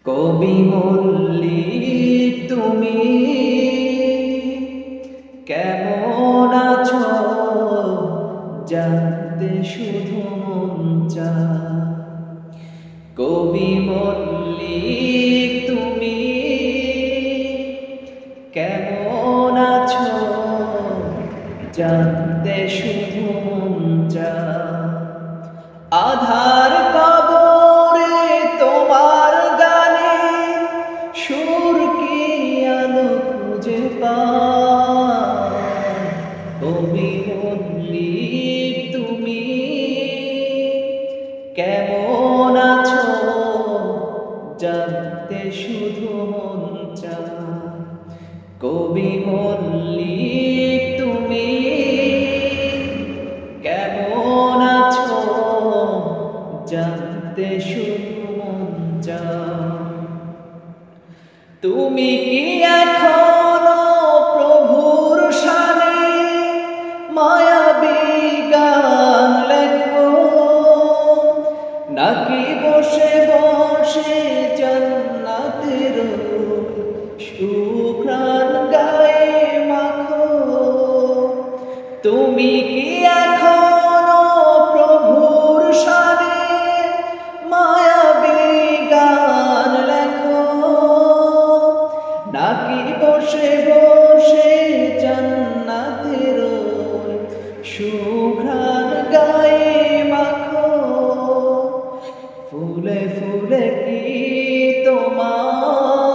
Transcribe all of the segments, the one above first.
কবি মল্লিক তুমি কেমন আছো জানতে শুধু মন চায়। কবি মল্লিক তুমি কেমন আছো জানতে শুধু মন চায়। আধার কবরে তোমার গানে সুর কি আলো খুঁজে পায়। কবি মল্লিক তুমি কেমন আছো জানতে শুধু মন চায়। কবি মল্লিক তুমি কেমন আছো জানতে শুধু মন চায়। তুমি কি এখনো প্রভুর শানে মায়াবী গান লেখো, নাকি বসে বসে জান্নাতের সুঘ্রাণ গায়ে মাখো? তুমি কি এখনো প্রভুর শানে মায়াবী গান লেখো, নাকি বসে বসে জান্নাতের সুঘ্রাণ গায়ে মাখো? ফুলে ফুলে কি তোমার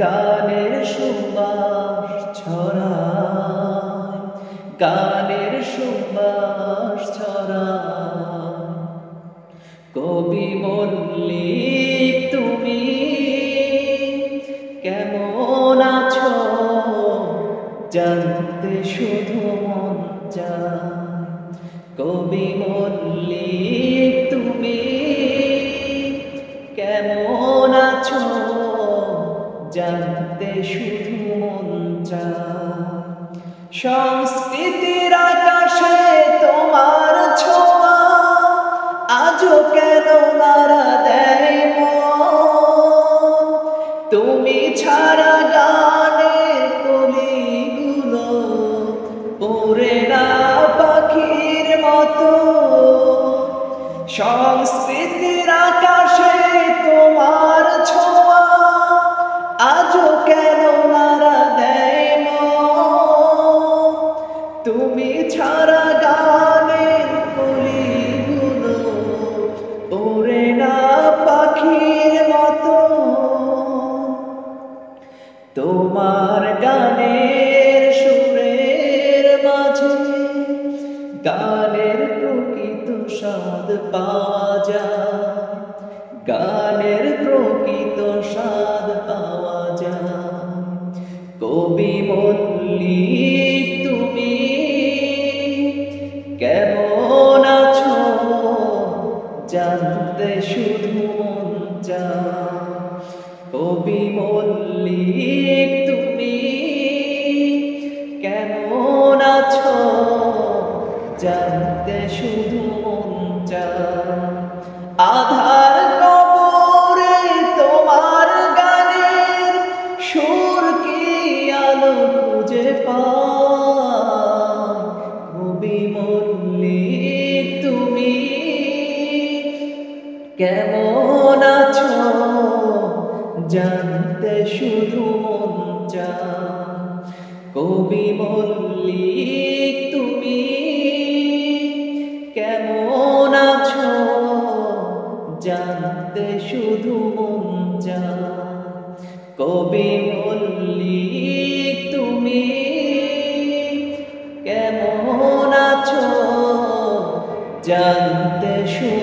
গানের সুবাস ছড়ায়, গানের সুবাস ছড়ায়। কবি মল্লিক তুমি কেমন আছো জানতে শুধু মন চায়। কবি মল্লিক তুমি কেমন আছো জানতে শুধু মন চায়। সংস্কৃতির আকাশে তোমার ছোঁয়া আজও কেন নাড়া দেয় মন? তুমি ছাড়া গানের কলিগুলো ওড়ে না পাখির মতো। সংস্কৃতির আকাশে তোমার ছোঁয়া আজও কেন নাড়া দেয় মন? তুমি ছাড়া গানের কলিগুলো ওড়ে না পাখির মতো। তোমার গানের সুরের মাঝে গানের প্রকৃত স্বাদ পাওয়া যায়, গানের প্রকৃত স্বাদ পাওয়া যায়। কবি মল্লিক তুমি কেমন আছো জানতে শুধু মন চায়। কবি মল্লিক তুমি কেমন আছো জানতে শুধু মন চায়। আধার কবরে তোমার গানের সুর কি আলো খুঁজে পায়। কবি মল্লিক তুমি কেমন আছো জানতে শুধু মন চায়। কবি মল্লিক তুমি কেমন আছো জানতে শুধু মন চায়। কবি মল্লিক তুমি কেমন আছো জানতে শুধু